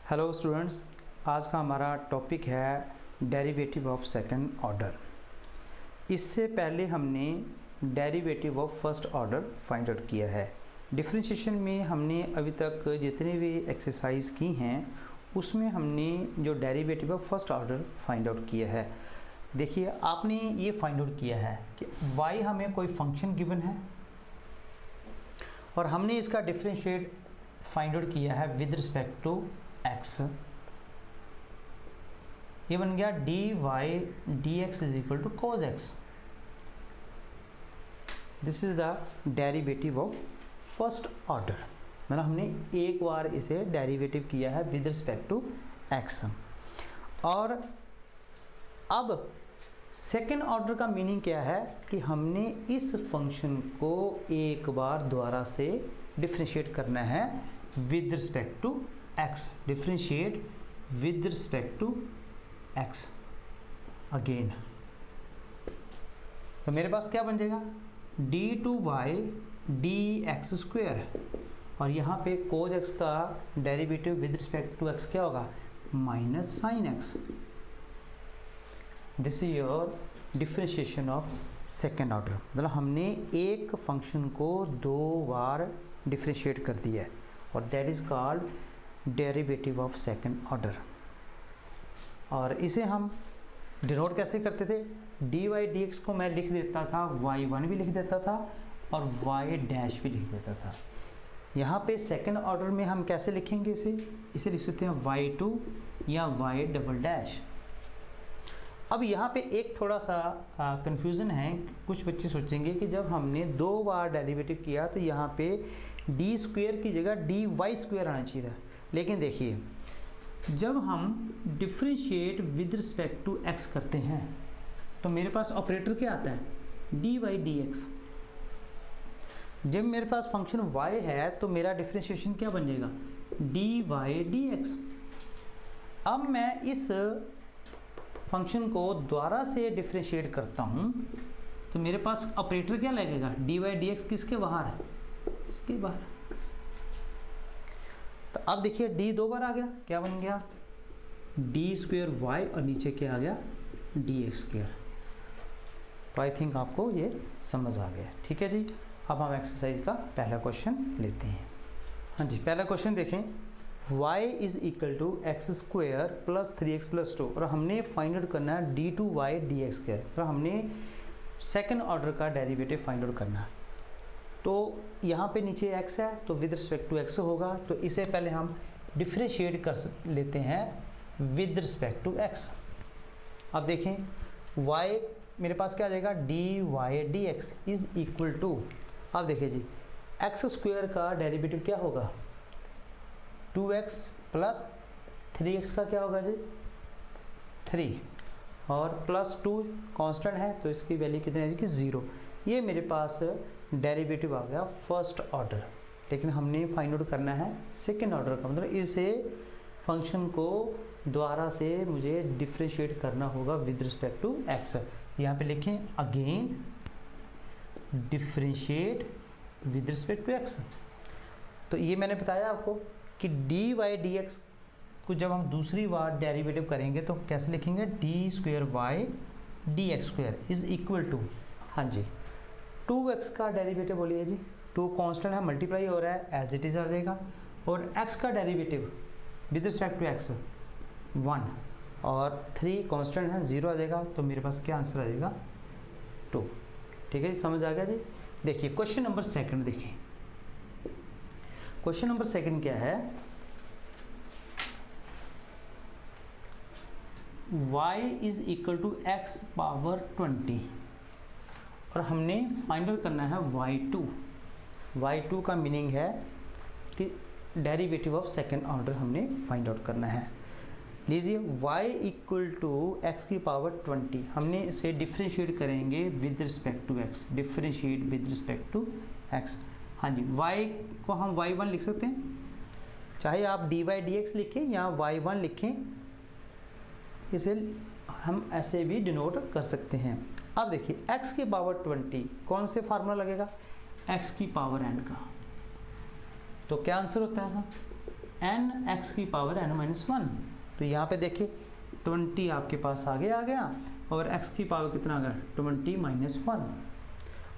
Hello students, आज का हमारा टॉपिक है डेरिवेटिव ऑफ सेकंड ऑर्डर। इससे पहले हमने derivative of first order find out किया है। डिफरेंशिएशन में हमने अभी तक जितने भी एक्सरसाइज की हैं उसमें हमने जो derivative of first order find out किया है। देखिए, आपने ये फाइंड आउट किया है कि y हमें कोई फंक्शन गिवन है और हमने इसका डिफरेंशिएट फाइंड आउट किया है विद रिस्पेक्ट टू x। ये बन गया dy dx is equal to cos x। This is the derivative of first order. मतलब हमने एक बार इसे डेरिवेटिव किया है विद रिस्पेक्ट टू x। और अब सेकेंड ऑर्डर का मीनिंग क्या है कि हमने इस फंक्शन को एक बार दोबारा से डिफरेंशिएट करना है with respect to x। Differentiate with respect to x again. तो मेरे पास क्या बन जाएगा d2y dx स्क्वेयर, और यहाँ पे cos x का derivative with respect to x क्या होगा minus sine x। This is your differentiation of second order. मतलब हमने एक फंक्शन को दो बार डिफरेंशिएट कर दिया है और that is called derivative of second order. और इसे हम डिनोट कैसे करते थे, dy dx को मैं लिख देता था y1 भी लिख देता था और y डैश भी लिख देता था। यहाँ पे सेकेंड ऑर्डर में हम कैसे लिखेंगे इसे लिख सकते हैं y2 या y डबल डैश। अब यहाँ पे एक थोड़ा सा कंफ्यूजन है। कुछ बच्चे सोचेंगे कि जब हमने दो बार डेरिवेटिव किया तो यहाँ पे डी स्क्वेयर की जगह डी वाई स्क्वेयर आना चाहिए था। लेकिन देखिए, जब हम differentiate with respect to x करते हैं तो मेरे पास ऑपरेटर क्या आता है डी वाई डी एक्स। जब मेरे पास फंक्शन y है तो मेरा डिफरेंशिएशन क्या बन जाएगा डी वाई डी एक्स। अब मैं इस फंक्शन को दोबारा से डिफरेंशिएट करता हूँ तो मेरे पास ऑपरेटर क्या लगेगा डी वाई डी एक्स किसके बाहर है, इसके बाहर। तो अब देखिए d दो बार आ गया, क्या बन गया डी स्क्वेयर वाई और नीचे क्या आ गया डी एक्स स्क्वेयर। तो आई थिंक आपको ये समझ आ गया। ठीक है जी, अब हम एक्सरसाइज का पहला क्वेश्चन लेते हैं। हाँ जी, पहला क्वेश्चन देखें, y is equal to X square plus 3x plus 2 और हमने फाइंड आउट करना है d2y dx स्क्वेयर। तो हमने सेकेंड ऑर्डर का डेरिवेटिव फाइंड आउट करना है। तो यहाँ पे नीचे x है तो विद रिस्पेक्ट टू x होगा, तो इसे पहले हम डिफरेंशिएट कर लेते हैं विद रिस्पेक्ट टू x। अब देखें y मेरे पास क्या आ जाएगा D Y D x is equal to, अब देखिए जी एक्स स्क्वेयर का डेरिवेटिव क्या होगा 2x प्लस 3x का क्या होगा जी 3 और प्लस 2 कांस्टेंट है तो इसकी वैल्यू कितनी है कि 0। ये मेरे पास डेरिवेटिव आ गया फर्स्ट ऑर्डर। लेकिन हमने फाइंड आउट करना है सेकेंड ऑर्डर का, मतलब इसे फंक्शन को दोबारा से मुझे डिफरेंशिएट करना होगा विद रिस्पेक्ट टू x। यहाँ पे लिखें again differentiate with respect to x। तो ये मैंने बताया आपको कि डी वाई डी एक्स को जब हम दूसरी बार डेरिवेटिव करेंगे तो कैसे लिखेंगे D square Y D X square is equal to, हाँ जी 2x का डेरिवेटिव बोलिए जी, 2 कांस्टेंट है मल्टीप्लाई हो रहा है एज इट इज़ आ जाएगा, और x का derivative with respect to x 1 और 3 कांस्टेंट है 0 आ जाएगा। तो मेरे पास क्या आंसर आ जाएगा 2। ठीक है जी, समझ आ गया जी। देखिए क्वेश्चन नंबर सेकंड देखिए, क्वेश्चन नंबर सेकंड क्या है, y is equal to x power 20 और हमने फाइंड आउट करना है y2। y2 का मीनिंग है कि डेरिवेटिव ऑफ सेकेंड ऑर्डर हमने फाइंड आउट करना है। लीजिए y इक्वल टू एक्स की पावर 20, हमने इसे डिफरेंशिएट करेंगे with respect to x। Differentiate with respect to x, हाँ जी y को हम y1 लिख सकते हैं, चाहे आप डी वाई डी एक्स लिखें या y1 लिखें, इसे हम ऐसे भी डिनोट कर सकते हैं। अब देखिए x की पावर 20 कौन से फार्मूला लगेगा x की पावर n का, तो क्या आंसर होता है एन एक्स की पावर एन माइनस वन। तो यहाँ पे देखिए 20 आपके पास आगे आ गया और x की पावर कितना आ गया 20 माइनस वन,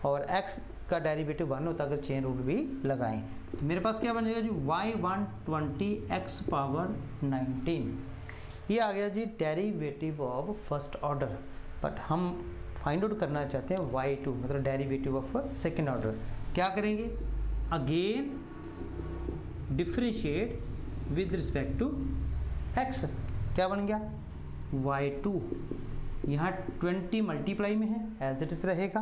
और x का डेरिवेटिव 1 होता है अगर चेन रूल भी लगाएं। तो मेरे पास क्या बनेगा जी y120 x पावर 19, ये आ गया जी derivative of first order. But हम फाइंड आउट करना चाहते हैं y2 मतलब डेरिवेटिव ऑफ सेकेंड ऑर्डर। क्या करेंगे, again differentiate with respect to x। क्या बन गया y2, यहाँ 20 मल्टीप्लाई में है एज इट इज रहेगा,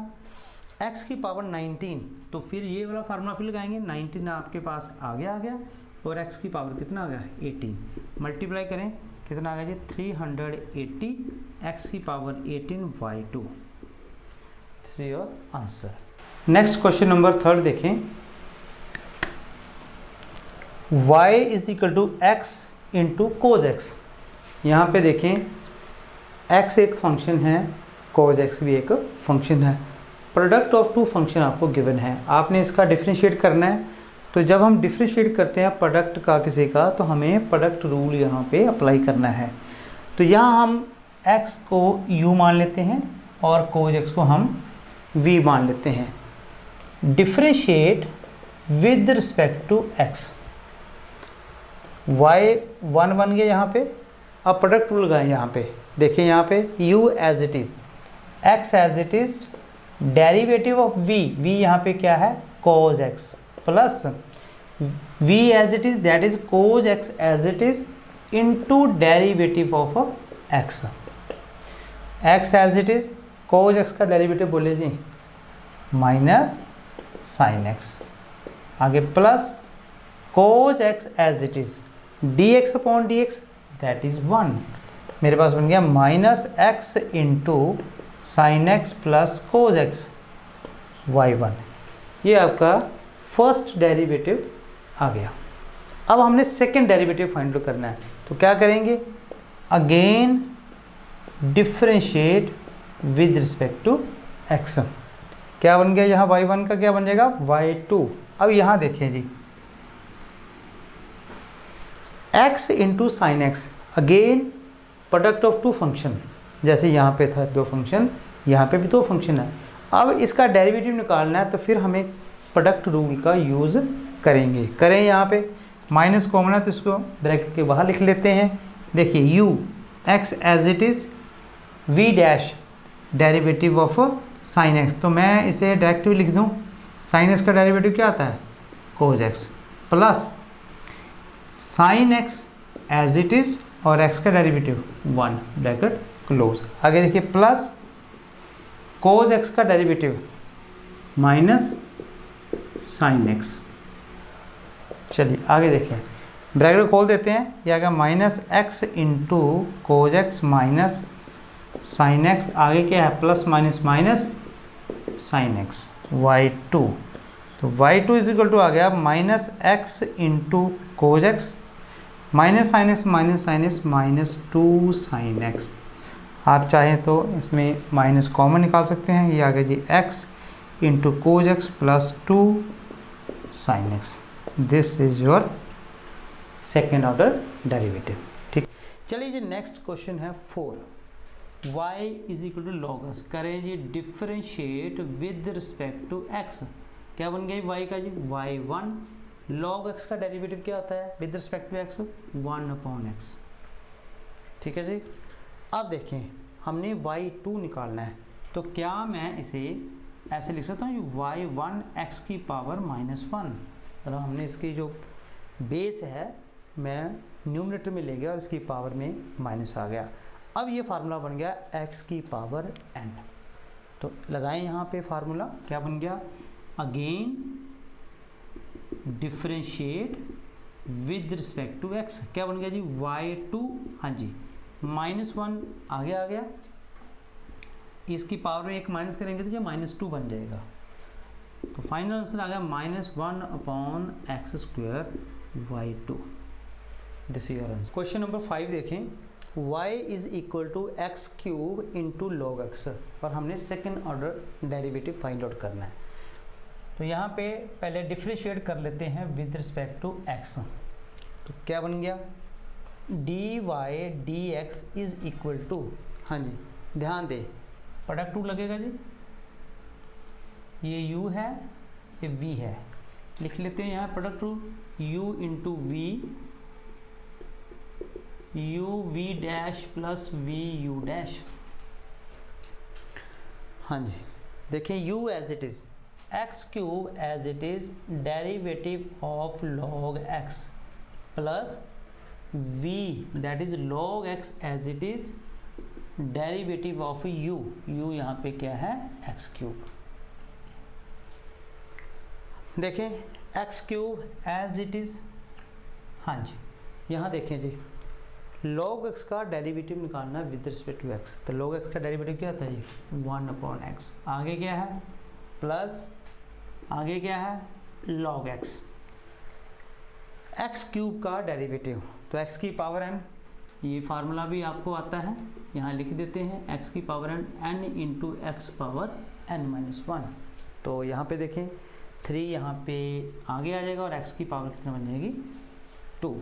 x की पावर 19, तो फिर ये वाला फार्मूला फिर लगाएंगे, 19 आपके पास आगे आ गया और x की पावर कितना आ गया 18, मल्टीप्लाई करें कितना आ गया जी 380, x की पावर 18 y2। This is your answer. Next question number 3 देखें, y is equal to x into cos x. यहाँ पे देखें x एक फंक्शन है, कोज x भी एक फंक्शन है, प्रोडक्ट ऑफ टू फंक्शन आपको गिवन है, आपने इसका डिफरेंशिएट करना है। तो जब हम डिफरेंशिएट करते हैं प्रोडक्ट का किसी का, तो हमें प्रोडक्ट रूल यहाँ पे अप्लाई करना है। तो यहाँ हम x को u मान लेते हैं और कोज x को हम v मान लेते हैं। Differentiate with respect to x, y1 बन गया यहाँ पे। अब प्रोडक्ट रूल लगाएं यहाँ पे, देखिए यहाँ पे u as it is, x as it is, derivative of v, v यहाँ पे क्या है cos x, plus v as it is that is cos x as it is into derivative of x, x as it is, cos x का derivative बोले जी minus sin x, आगे plus cos x as it is dx upon dx that is 1, मेरे पास बन गया minus x into sine x plus cos x y1। ये आपका फर्स्ट डेरिवेटिव आ गया। अब हमने सेकेंड डेरिवेटिव फाइंड आउट करना है, तो क्या करेंगे, again differentiate with respect to x। क्या बन गया यहाँ y1 का क्या बन जाएगा y2। अब यहाँ देखिए जी x into sine x, again product of two function, जैसे यहाँ पे था दो फंक्शन, यहाँ पे भी दो फंक्शन है। अब इसका डेरिवेटिव निकालना है, तो फिर हमें प्रोडक्ट रूल का यूज़ करें यहाँ पे माइनस कॉमन है तो इसको ब्रैकेट के बाहर लिख लेते हैं। देखिए u x as it is v dash derivative of sine x, तो मैं इसे डायरेक्टली लिख दूँ, साइन x का डेरिवेटिव क्या आता है cos x, plus sine x as it is और x का डेरिवेटिव 1 ब्रैकेट क्लोज, आगे देखिए प्लस कोज x का डेरिवेटिव माइनस साइन x। चलिए आगे देखिए, ब्रैकेट खोल देते हैं, यह आ गया minus x into cos x minus sine x, आगे क्या है plus minus minus sine x y2। तो y2 इज इक्वल टू आ गया minus x into cos x minus sine x minus 2 sine x. आप चाहें तो इसमें माइनस कॉमन निकाल सकते हैं, ये आ गया जी x into cos x plus 2 sine x. This is your second order derivative. ठीक, चलिए जी नेक्स्ट क्वेश्चन है 4, y is equal to log x. करें जी differentiate with respect to x। क्या बन गया y का जी y1, लॉग x का डेरिवेटिव क्या आता है with respect to x 1 upon x। ठीक है जी, अब देखें हमने y2 निकालना है, तो क्या मैं इसे ऐसे लिख सकता हूँ y1 x की पावर माइनस 1, मतलब हमने इसकी जो बेस है मैं न्यूमरेटर में ले गया और इसकी पावर में माइनस आ गया। अब ये फार्मूला बन गया x की पावर n, तो लगाएं यहाँ पे फार्मूला, क्या बन गया again differentiate with respect to x, क्या बन गया जी y2, हाँ जी माइनस 1 आगे आ गया, इसकी पावर में एक माइनस करेंगे तो जो माइनस 2 बन जाएगा। तो फाइनल आंसर आ गया minus 1 upon x square y2। This is your answer. Question number 5 देखें, y is equal to x cube into log x, और हमने second order derivative find out करना है। तो यहाँ पे पहले डिफरेंशिएट कर लेते हैं विद रिस्पेक्ट टू x। तो क्या बन गया, d Y D x is equal to, हाँ जी ध्यान दे प्रोडक्ट रूल लगेगा जी, ये u है ये v है, लिख लेते हैं यहाँ product rule, u into v, u v dash plus v u dash. हाँ जी देखिए u as it is x cube as it is derivative of log x plus v that is log x as it is derivative of u, u यहाँ पे क्या है x cube. देखें x cube as it is, हाँ जी यहाँ देखें जी log x का डेरिवेटिव निकालना है विद रिस्पेक्ट टू x, तो log x का डेरिवेटिव क्या होता है जी 1/x, आगे क्या है प्लस, आगे क्या है log x, एक्स क्यूब का डेरिवेटिव तो x की पावर m, ये फार्मूला भी आपको आता है, यहाँ लिख देते हैं x की power n into x power n-1, तो यहाँ पे देखें 3 यहाँ पे आगे आ जाएगा और x की पावर कितना बन जाएगी 2।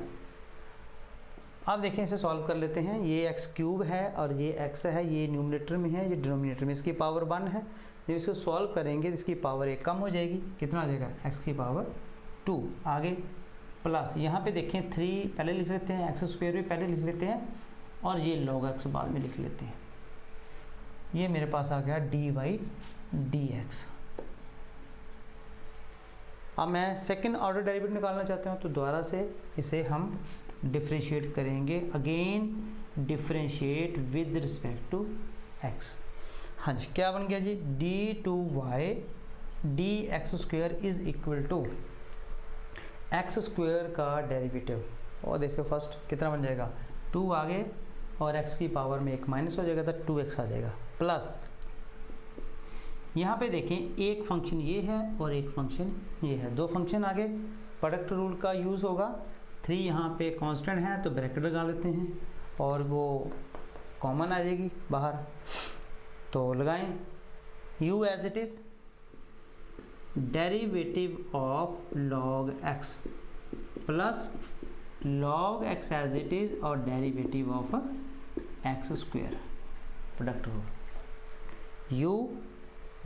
अब देखें इसे सॉल्व कर लेते हैं, ये x क्यूब है और ये x है, ये न्यूमरेटर में है ये डिनोमिनेटर में, इसकी पावर 1 है, जब इसको सॉल्व करेंगे तो इसकी पावर 1 कम हो जाएगी, कितना आ जाएगा x की पावर 2, आगे प्लस यहाँ पे देखें 3 पहले लिख लेते हैं, एक्स स्क्वायर भी पहले लिख लेते हैं और ये log x बाद में लिख लेते हैं, ये मेरे पास आ गया dy dx। अब मैं सेकंड ऑर्डर डेरिवेटिव निकालना चाहता हूँ तो दोबारा से इसे हम डिफ्रेंशिएट करेंगे, again differentiate with respect to x। हाँ जी क्या बन गया जी, d2y dx square is equal to x square का डेरिवेटिव, और देखो फर्स्ट कितना बन जाएगा 2 आगे और x की पावर में 1 माइनस हो जाएगा तो 2x आ जाएगा, प्लस यहाँ पे देखें एक फंक्शन ये है और एक फंक्शन ये है, दो फंक्शन आगे, प्रोडक्ट रूल का यूज़ होगा, 3 यहाँ पे कांस्टेंट है तो ब्रैकेट लगा लेते हैं और वो कॉमन आ जाएगी बाहर, तो लगाएं u as it is derivative of log x plus log x as it is और derivative of x square, product rule u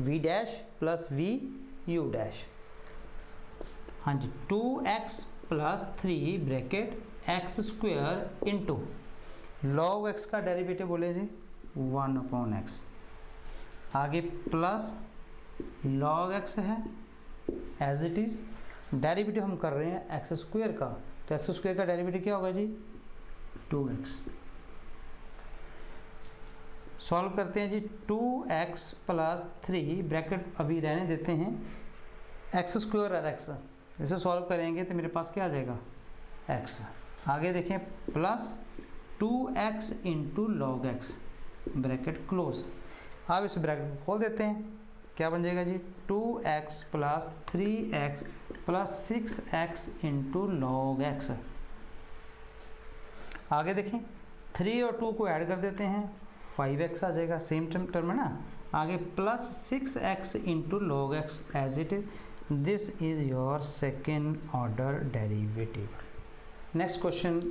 v dash plus v u dash, हाँ जी 2x plus 3 bracket x square into log x का derivative बोले जी 1/x, आगे plus log x है as it is, derivative हम कर रहे हैं एक्स स्क्वायर का, तो एक्स स्क्वायर का डेरिवेटिव क्या होगा जी 2x, सॉल्व करते हैं जी 2x प्लस 3 ब्रैकेट अभी रहने देते हैं एक्स स्क्वायर और एक्स, इसे सॉल्व करेंगे तो मेरे पास क्या आ जाएगा x, आगे देखें plus 2x into log x bracket close, अब इस ब्रैकेट खोल देते हैं, क्या बन जाएगा जी 2x plus 3x plus 6x into log x, आगे देखें 3 और 2 को ऐड कर देते हैं 5x आ जाएगा, सेम टर्म है ना, आगे plus 6x into log x as it is, this is your second order derivative. Next question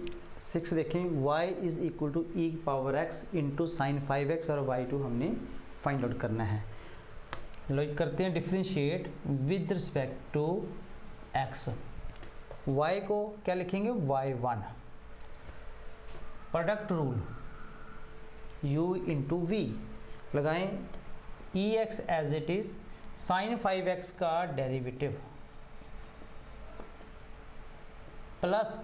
6 देखें, y is equal to e power x into sine 5x और y2 हमने फाइंड आउट करना है, लो करते हैं differentiate with respect to x, y को क्या लिखेंगे y1, product rule u into v, लगाएं ex as it is sine 5x का derivative plus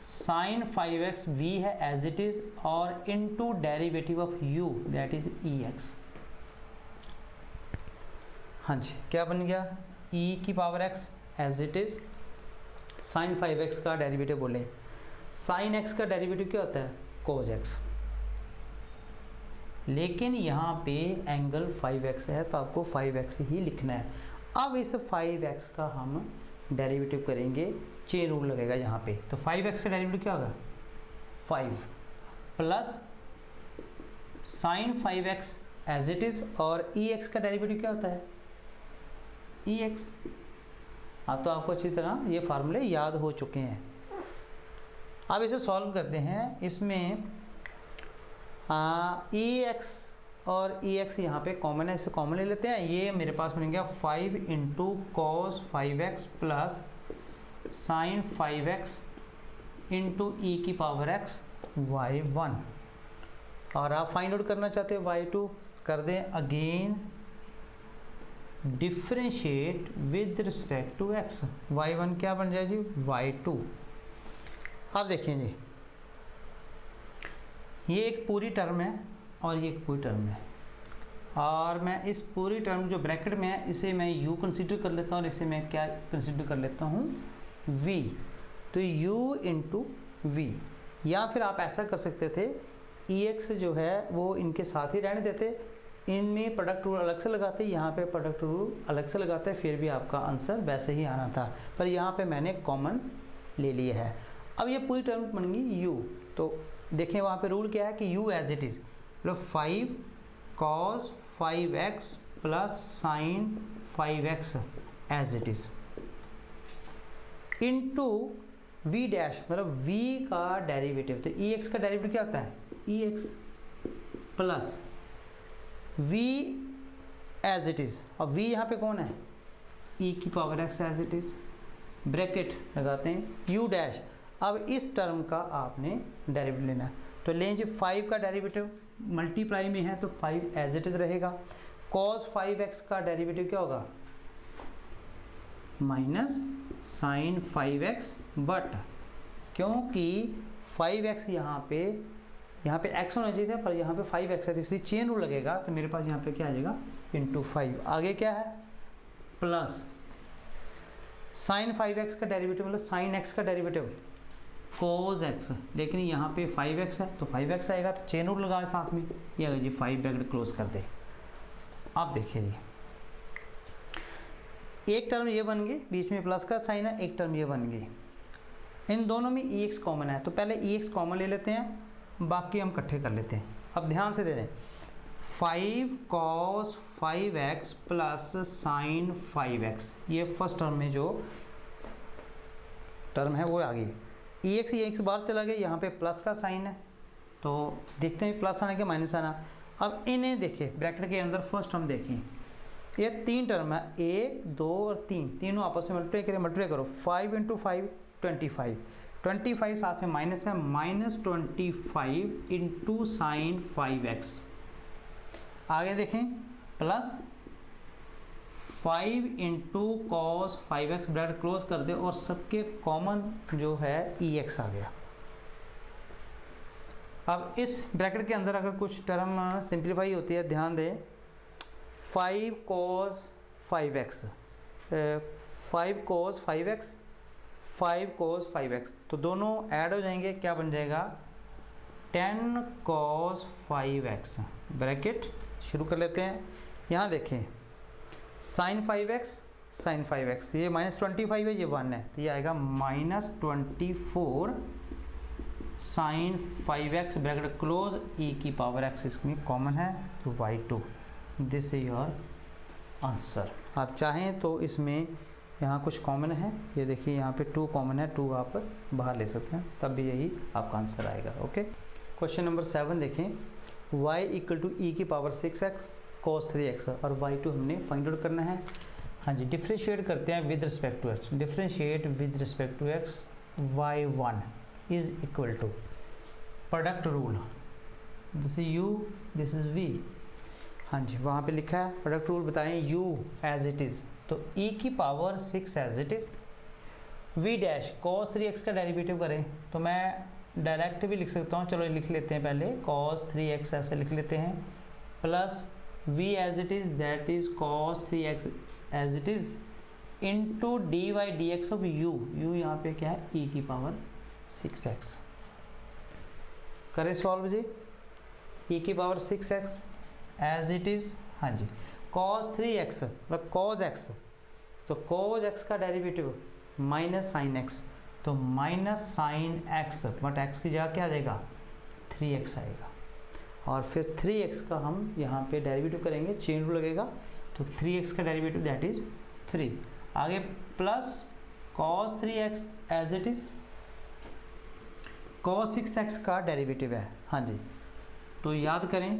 sine 5x v है एज इट इज और into derivative of u that is ex, हाँ जी क्या बन गया e की power x as it is sine 5x का डेरिवेटिव बोले, साइन x का डेरिवेटिव क्या होता है cos x, लेकिन यहाँ पे एंगल 5x है तो आपको 5x ही लिखना है। अब इस 5x का हम डेरिवेटिव करेंगे, चेन रूल लगेगा यहाँ पे, तो 5x का डेरिवेटिव क्या होगा 5 plus sine 5x as it is और ex का डेरिवेटिव क्या होता है ex, अब तो आपको अच्छी तरह ये फार्मूले याद हो चुके हैं, अब इसे सॉल्व करते हैं। इसमें ई एक्स और ई एक्स यहाँ पे कॉमन है, इसे कॉमन ले लेते हैं। ये मेरे पास बन गया 5 into cos 5x plus sine 5x into e की पावर x y1। और आप फाइंड आउट करना चाहते हो y2, कर दें। Again differentiate with respect to x, y1 क्या बन जाए जी, y2। अब देखिए जी, ये एक पूरी टर्म है और ये एक पूरी टर्म है, और मैं इस पूरी टर्म जो ब्रैकेट में है इसे मैं u कंसीडर कर लेता हूँ और इसे मैं क्या कंसीडर कर लेता हूँ, v। तो u इंटू वी, या फिर आप ऐसा कर सकते थे, ex जो है वो इनके साथ ही रहने देते, इनमें प्रोडक्ट रूल अलग से लगाते, यहाँ पे प्रोडक्ट रूल अलग से लगाते, फिर भी आपका आंसर वैसे ही आना था। पर यहाँ पे मैंने कॉमन ले लिया है। अब ये पूरी टर्म बन गई u, तो देखें वहाँ पे रूल क्या है कि u एज इट इज़, मतलब 5 cos 5x plus sine 5x as it is into v dash, मतलब v का डेरिवेटिव। तो ex का डेरिवेटिव क्या होता है, ex plus v as it is, और v यहाँ पे कौन है, e की power x as it is, bracket लगाते हैं u डैश। अब इस टर्म का आपने डेरिवेटिव लेना है, तो लें जी 5 का डेरिवेटिव मल्टीप्लाई में है तो 5 एज इट इज़ रहेगा। cos 5x का डेरिवेटिव क्या होगा, माइनस साइन 5x, बट क्योंकि 5x यहाँ पे x होना चाहिए था, पर यहाँ पे 5x है, इसलिए चेन रूल लगेगा, तो मेरे पास यहाँ पे क्या आ जाएगा, इंटू 5। आगे क्या है, प्लस साइन 5x का डेरिवेटिव, मतलब साइन x का डेरिवेटिव cos x, लेकिन यहाँ पे 5x है तो 5x आएगा, तो चेन रूल लगाए साथ में, ये अगर जी 5 ब्रैकेट क्लोज कर दे। अब देखिए जी, एक टर्म ये बन गई, बीच में प्लस का साइन है, एक टर्म ये बन गई, इन दोनों में ex कॉमन है, तो पहले ex कॉमन ले लेते हैं, बाकी हम इकट्ठे कर लेते हैं। अब ध्यान से दे दें, 5 cos 5x plus sine 5x, ये फर्स्ट टर्म में जो टर्म है वो आ गई। ex बाहर चला गया, यहाँ पे प्लस का साइन है, तो देखते हैं प्लस आने के माइनस आना। अब इन्हें देखिए ब्रैकेट के अंदर फर्स्ट टर्म देखिए, ये 3 टर्म है, 1 2 और 3, तीनों आपस में मल्टीप्लाई करो, 5 इंटू 5 25 साथ में माइनस है, माइनस 25 इंटू साइन 5x। आगे देखें, plus 5 into cos 5x, bracket close कर दे, और सबके कॉमन जो है ex आ गया। अब इस ब्रैकेट के अंदर अगर कुछ टर्म सिंप्लीफाई होती है, ध्यान दें, 5 cos 5x, 5 cos 5x, 5 cos 5x, तो दोनों ऐड हो जाएंगे, क्या बन जाएगा, 10 cos 5x। ब्रैकेट शुरू कर लेते हैं। यहाँ देखें, साइन 5x, ये माइनस 25 है, ये 1 है, तो ये आएगा minus 24 sine 5x, bracket close, e की पावर x इसमें कॉमन है, तो y2, this is your answer. आप चाहें तो इसमें यहाँ कुछ कॉमन है, ये देखिए यहाँ पे 2 कॉमन है, 2 आप बाहर ले सकते हैं, तब भी यही आपका आंसर आएगा। ओके, क्वेश्चन नंबर 7 देखें, y इक्वल टू ई की पावर 6x cos 3x, और y2 हमने फाइंड आउट करना है। हाँ जी, डिफ्रेंशिएट करते हैं with respect to x, differentiate with respect to x, y1 is equal to product rule, this is u, this is v। हाँ जी, वहाँ पे लिखा है प्रोडक्ट रूल, बताएं u एज इट इज़, तो e की power 6 as it is, v dash cos 3x का डेरिवेटिव करें, तो मैं डायरेक्ट भी लिख सकता हूँ, चलो लिख लेते हैं पहले, cos 3x ऐसे लिख लेते हैं, plus v as it is, that is cos 3x as it is, into d Y D x of u, यहाँ पे क्या है, e की पावर 6x। करें सॉल्व जी, e की power 6x as it is, हाँ जी, cos 3x मतलब cos x, तो cos x का डेरिवेटिव माइनस साइन x, तो minus sine x, but x की जगह क्या आ जाएगा, 3x आएगा, और फिर 3x का हम यहाँ पे डेरिवेटिव करेंगे, चेन रूल लगेगा, तो 3x का डेरिवेटिव दैट इज़ 3। आगे plus cos 3x as it is, cos 6x का डेरिवेटिव है। हाँ जी, तो याद करें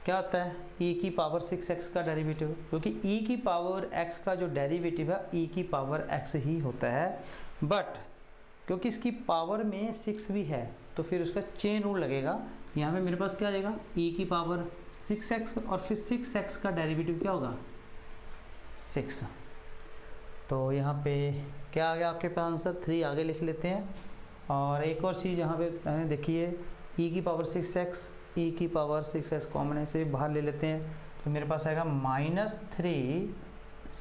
क्या होता है, e की पावर 6x का डेरिवेटिव, क्योंकि e की पावर x का जो डेरिवेटिव है e की पावर x ही होता है। बट क्योंकि इसकी पावर में 6 भी है तो फिर उसका चेन रूल लगेगा। यहाँ पे मेरे पास क्या आ जाएगा, e की पावर 6x और फिर 6x का डेरिवेटिव क्या होगा, 6। तो यहाँ पे क्या आ गया आपके पास आंसर, 3 आगे लिख लेते हैं। और एक और चीज़ यहाँ पे देखिए, e की पावर 6x, e की पावर 6x कॉमन है, इसे बाहर ले लेते हैं। तो मेरे पास आएगा -3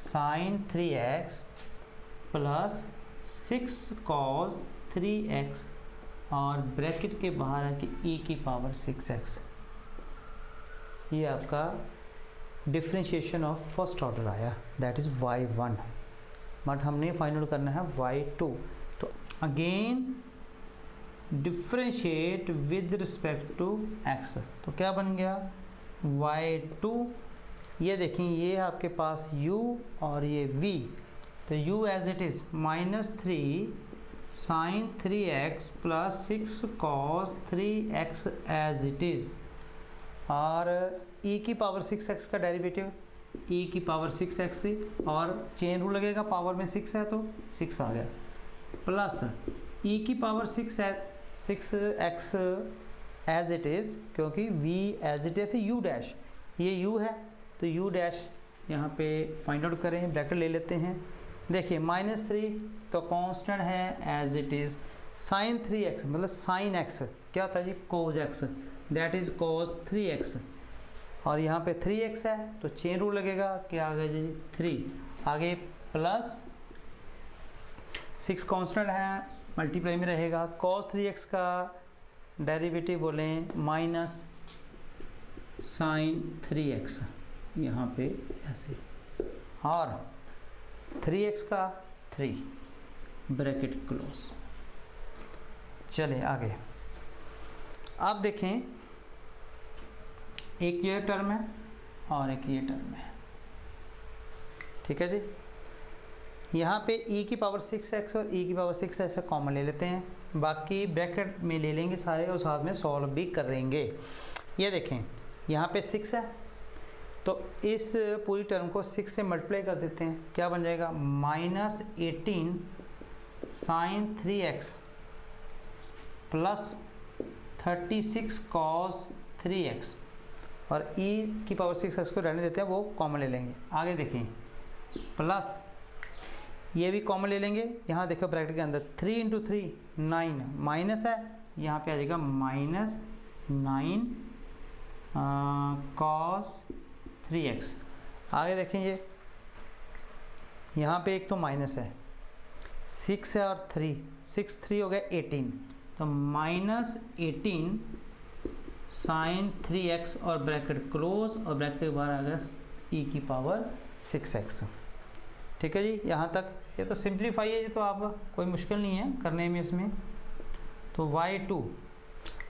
sin 3x plus 6 cos 3x और ब्रैकेट के बाहर है कि e की पावर 6x। ये आपका डिफ्रेंशिएशन ऑफ फर्स्ट ऑर्डर आया, दैट इज़ y1। बट हमने फाइंड आउट करना है y2। तो again differentiate with respect to x, तो क्या बन गया y2। ये देखें, ये आपके पास u और ये v, तो u as it is -3 sin 3x plus 6 cos 3x as it is, और e की पावर 6x का डेरिवेटिव e की पावर 6x और चेन रूल लगेगा, पावर में 6 है तो 6 आ गया, प्लस e की power 6x as it is, क्योंकि v as it is u dash, ये u है तो u डैश यहाँ पे फाइंड आउट करें, ब्रैकेट ले लेते हैं। देखिए -3 तो कांस्टेंट है as it is, sin 3x मतलब sin x क्या था जी, cos x, that is cos 3x, और यहाँ पे 3x है तो चेन रूल लगेगा, क्या आ गया जी 3, आगे प्लस 6 कांस्टेंट है, मल्टीप्लाई में रहेगा, cos 3x का डेरिवेटिव बोलें माइनस sin 3x, यहाँ पे ऐसे, और 3x का 3, ब्रैकेट क्लोज। चले आगे, आप देखें एक ये टर्म है और एक ये टर्म है, ठीक है जी। यहाँ पे e की पावर 6x और e की पावर 6 ऐसा कॉमन ले लेते हैं, बाकी ब्रैकेट में ले लेंगे सारे और साथ में सॉल्व भी करेंगे। ये देखें यहाँ पे 6 है तो इस पूरी टर्म को 6 से मल्टीप्लाई कर देते हैं, क्या बन जाएगा -18 sin 3x plus 36 cos 3x, और e की पावर 6x को रहने देते हैं, वो कॉमन ले लेंगे। आगे देखें प्लस ये भी कॉमन ले लेंगे, यहाँ देखो ब्रैकेट के अंदर 3 × 3 9, माइनस है, यहाँ पे आ जाएगा -9 cos 3x। आगे देखें ये यहाँ पे एक तो माइनस है, 6 है और 3, 6 3 हो गया 18, तो -18 sin 3x और ब्रैकेट क्लोज, और ब्रैकेट के बाहर आ गया e की पावर 6x। ठीक है जी, यहाँ तक ये तो सिंप्लीफाई है, ये तो आपका कोई मुश्किल नहीं है करने में इसमें। तो y2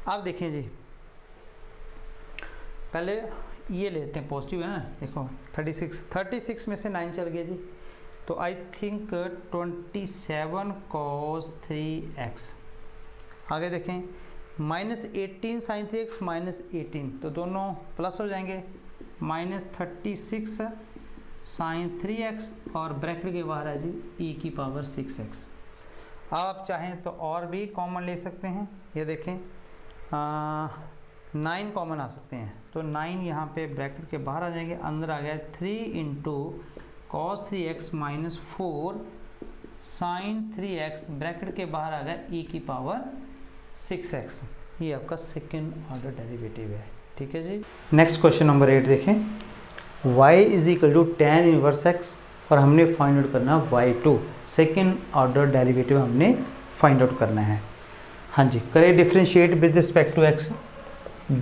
आप देखें जी, पहले ये लेते हैं पॉजिटिव है ना, देखो 36 में से 9 चल गए जी, तो आई थिंक 27 cos 3x। आगे देखें -18 sin 3x -18, तो दोनों प्लस हो जाएंगे, -36 sin 3x और ब्रैकेट के बाहर है जी e की पावर 6x। आप चाहें तो और भी कॉमन ले सकते हैं, ये देखें 9 कॉमन आ सकते हैं, तो 9 यहाँ पे ब्रैकेट के बाहर आ जाएंगे, अंदर आ गया 3 × cos 3x -4 sin 3x, bracket के बाहर आ गया e की पावर 6x। ये आपका सेकेंड ऑर्डर डेरिवेटिव है। ठीक है जी, नेक्स्ट क्वेश्चन नंबर 8 देखें, y = tan इनवर्स x, और हमने फाइंड आउट करना y2, सेकेंड ऑर्डर डेरिवेटिव हमने फाइंड आउट करना है। हाँ जी, करें differentiate with respect to x,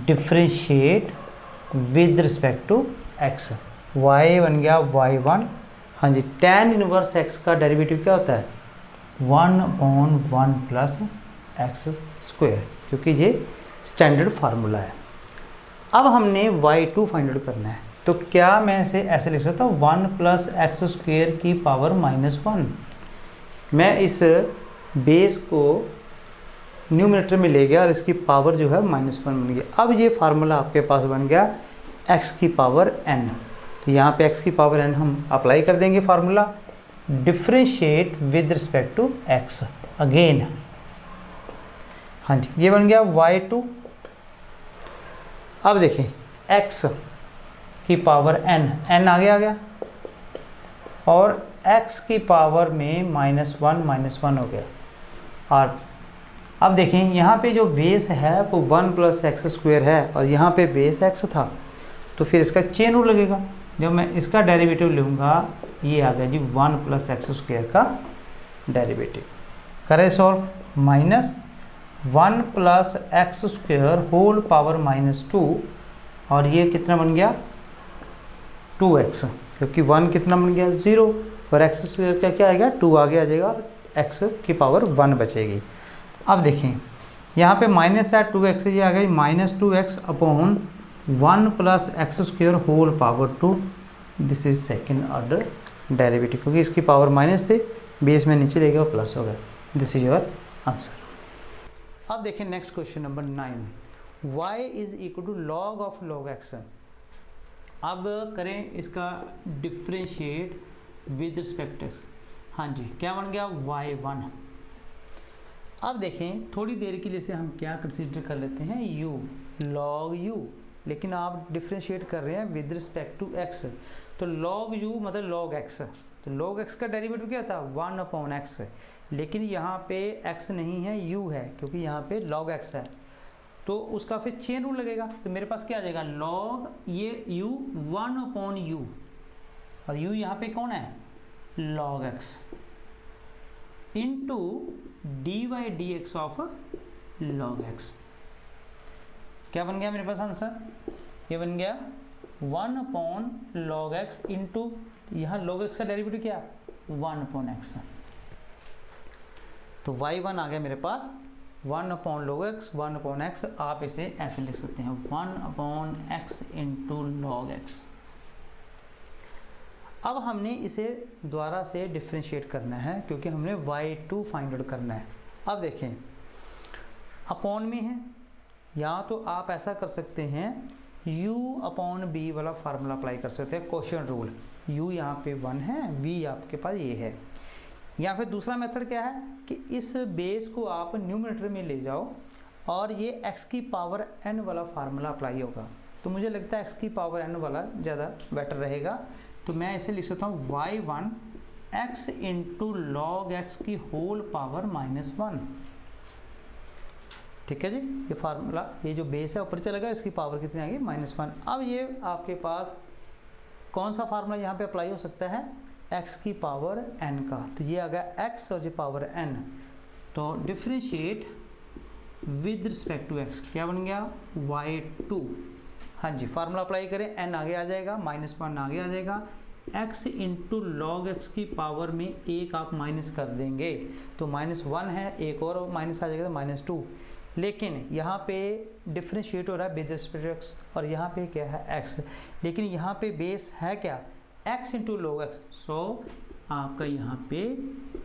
differentiate with respect to x, y बन गया y1। हाँ जी, tan इनवर्स x का डेरिवेटिव क्या होता है 1/1 प्लस x², क्योंकि ये स्टैंडर्ड फार्मूला है। अब हमने y2 फाइंड आउट करना है, तो क्या मैं इसे ऐसे लिख सकता हूँ 1 + x² की पावर -1। मैं इस बेस को न्यूमरेटर में ले गया और इसकी पावर जो है -1 बन गया। अब ये फार्मूला आपके पास बन गया x की पावर n। तो यहाँ पे x की पावर n हम अप्लाई कर देंगे formula, differentiate with respect to x again. हाँ जी, ये बन गया y2। अब देखें x की पावर n आगे आ गया और x की पावर में -1 हो गया। और अब देखें यहाँ पे जो बेस है वो 1 + x² है और यहाँ पे बेस x था, तो फिर इसका चेन रूल लगेगा। जब मैं इसका डेरिवेटिव लूँगा, ये आ गया जी 1 + x² का डेरिवेटिव। करें सॉल्व, -1 + x² होल पावर -2 और ये कितना बन गया 2x, क्योंकि 1 कितना बन गया 0 और x² का क्या आएगा 2 आगे आ जाएगा और x की पावर 1 बचेगी। अब देखें यहाँ पे माइनस है 2x, ये आ गई -2x upon 1 + x² whole power 2। This is second order derivative, क्योंकि इसकी पावर माइनस थे, बेस में नीचे ले गया और प्लस हो गया। This is your answer. अब देखें next question number 9, y = log of log x। अब करें इसका डिफ्रेंशिएट विद रिस्पेक्ट x। हाँ जी, क्या बन गया y1। अब देखें थोड़ी देर के लिए से हम क्या कंसीडर कर लेते हैं u, log u, लेकिन आप डिफ्रेंशिएट कर रहे हैं विद रिस्पेक्ट टू x, तो log u मतलब log x। तो log x का डेरिवेटिव क्या था 1/x, लेकिन यहाँ पे x नहीं है u है, क्योंकि यहाँ पे log x है, तो उसका फिर चेन रूल लगेगा। तो मेरे पास क्या आ जाएगा log ये u 1/u और u यहाँ पे कौन है log x into dy/dx of log x। क्या बन गया मेरे पास आंसर, ये बन गया 1/log x इंटू यहाँ log x का डेरिवेटिव क्या 1/x, तो y1 आ गया मेरे पास 1/log x 1/x। आप इसे ऐसे लिख सकते हैं 1/x इंटू log x। अब हमने इसे दोबारा से डिफ्रेंशिएट करना है, क्योंकि हमने y2 फाइंड आउट करना है। अब देखें अपॉन में है, या तो आप ऐसा कर सकते हैं u/b वाला फार्मूला अप्लाई कर सकते हैं, क्वोशिएंट रूल। u यहाँ पे 1 है, v आपके पास ये है। या फिर दूसरा मेथड क्या है कि इस बेस को आप न्यूमरेटर में ले जाओ और ये x की पावर n वाला फार्मूला अप्लाई होगा। तो मुझे लगता है x की पावर n वाला ज़्यादा बेटर रहेगा, तो मैं इसे लिख सकता हूँ y1 x into log x की होल पावर -1। ठीक है जी, ये फार्मूला, ये जो बेस है ऊपर चलेगा, इसकी पावर कितनी आएगी -1। अब ये आपके पास कौन सा फार्मूला यहाँ पे अप्लाई हो सकता है x की पावर n का, तो ये आ गया x और ये पावर n, तो differentiate with respect to x क्या बन गया y2। हाँ जी, फार्मूला अप्लाई करें, n आगे आ जाएगा, -1 आगे आ जाएगा, x इंटू लॉग x की पावर में एक आप माइनस कर देंगे, तो -1 है, एक और माइनस आ जाएगा तो -2। लेकिन यहाँ पे डिफ्रेंशिएट हो रहा है विद रिस्पेक्ट टू x और यहाँ पे क्या है x, लेकिन यहाँ पे बेस है क्या x इंटू लॉग x, सो आपका यहाँ पे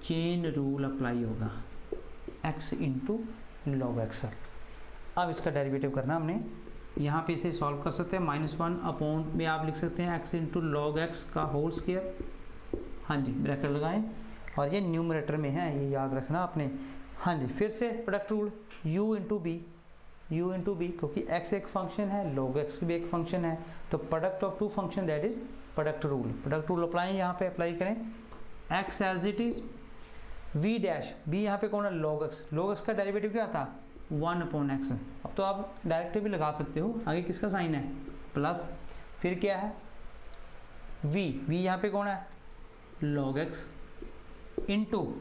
चेन रूल अप्लाई होगा x इंटू लॉग x। अब इसका डेरिवेटिव करना हमने, यहाँ पे इसे सॉल्व कर सकते हैं, -1 अपॉन में आप लिख सकते हैं x इंटू लॉग x का होल स्क्वायर। हाँ जी, ब्रैकेट लगाएं और ये न्यूमरेटर में है, ये याद रखना आपने। हाँ जी, फिर से product rule u into b, क्योंकि x एक फंक्शन है, log x भी एक फंक्शन है, तो product of two function that is product rule apply यहाँ पे अप्लाई करें। x as it is v dash, b यहाँ पे कौन है log x का डेरिवेटिव क्या था 1/x। अब तो आप डायरेक्ट भी लगा सकते हो, आगे किसका साइन है प्लस, फिर क्या है v यहाँ पे कौन है log x into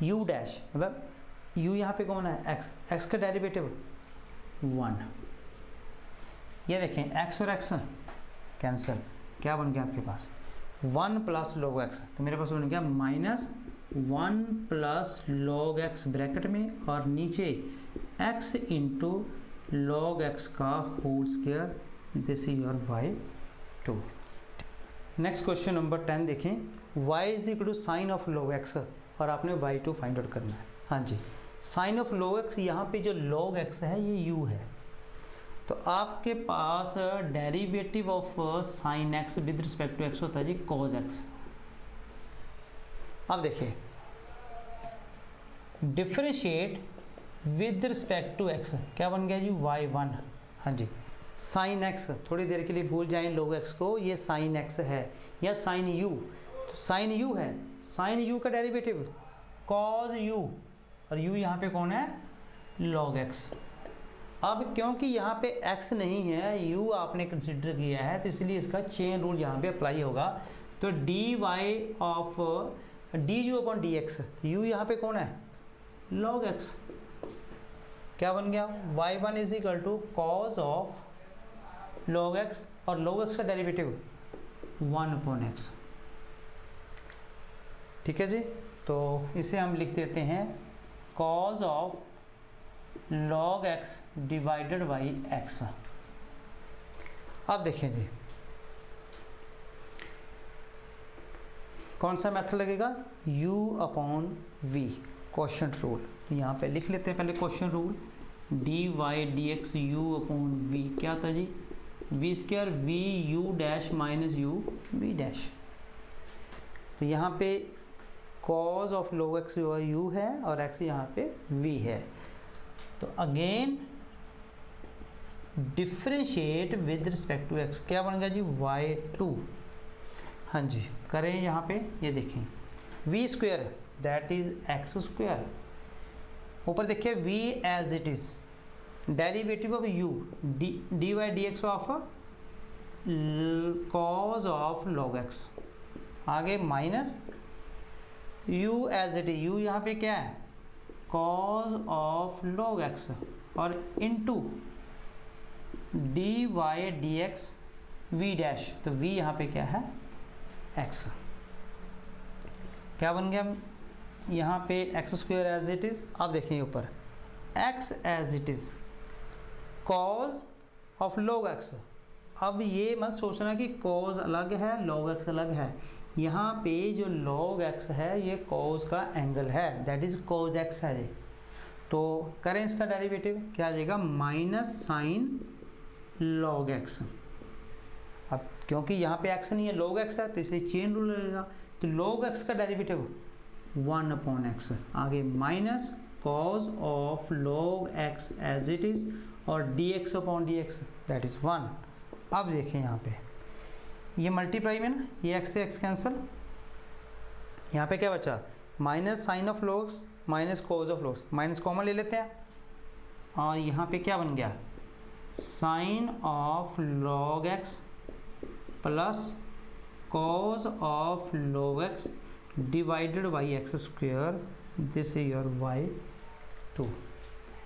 u dash, मतलब u यहाँ पे कौन है x का डेरिवेटिव 1। ये देखें x और x कैंसिल, क्या बन गया आपके पास 1 + log x, तो मेरे पास बन गया -1 + log x ब्रैकेट में और नीचे x इंटू log x का whole square, this is your y2। Next question number 10 देखें, y = sine of log x और आपने y2 फाइंड आउट करना है। हाँ जी, साइन ऑफ log x, यहाँ पे जो log x है ये u है, तो आपके पास derivative of sine x with respect to x होता है जी cos x। अब देखिए differentiate with respect to x, क्या बन गया जी y1। हाँ जी, साइन x, थोड़ी देर के लिए भूल जाएं log x को, ये साइन x है या साइन u, तो साइन u है, साइन u का डेरिवेटिव cos u, और u यहाँ पे कौन है log x। अब क्योंकि यहाँ पे x नहीं है, u आपने कंसिडर किया है, तो इसलिए इसका चेन रूल यहाँ पे अप्लाई होगा। तो dy of du upon dx, u यहाँ पे कौन है log x, क्या बन गया y1 is equal to cos of log x, और log x का डेरिवेटिव 1 अपॉन x। ठीक है जी, तो इसे हम लिख देते हैं cos of log x divided by x। अब देखिए जी कौन सा मेथड लगेगा, u upon v, quotient rule. तो यहाँ पे लिख लेते हैं पहले quotient rule, dy dx u upon v, क्या था जी v square v u dash minus u v dash. तो यहाँ पे cos ऑफ log x जो है u है और x यहाँ पे v है। तो again differentiate with respect to x, क्या बन गया जी y2। हाँ जी, करें यहाँ पे, ये देखें v square that is x square, ऊपर देखिए v as it is derivative of u dy dx of cos of log x, आगे minus u as it is, u यहाँ पे क्या है cos ऑफ log x, और into dy dx v dash, तो v यहाँ पे क्या है x, क्या बन गया यहाँ पे x square as it is. अब देखिए ऊपर x as it is cos of log x। अब ये मत सोचना कि cos अलग है log x अलग है, यहाँ पे जो log x है ये cos का एंगल है, दैट इज cos x है ये। तो करें इसका डेरिवेटिव, क्या आ जाएगा माइनस साइन log x। अब क्योंकि यहाँ पे x नहीं है log x है, तो इसलिए चेन रूल लगेगा, तो log x का डेरिवेटिव 1 अपॉन x, आगे minus cos of log x as it is, और dx upon dx that is 1। अब देखें यहाँ पे ये मल्टीप्लाई में ना, ये x से x कैंसिल, यहाँ पे क्या बचा minus sine of log minus cos of log, minus common ले लेते हैं, और यहाँ पे क्या बन गया sine of log x plus cos of log x divided by x square, this is your y2।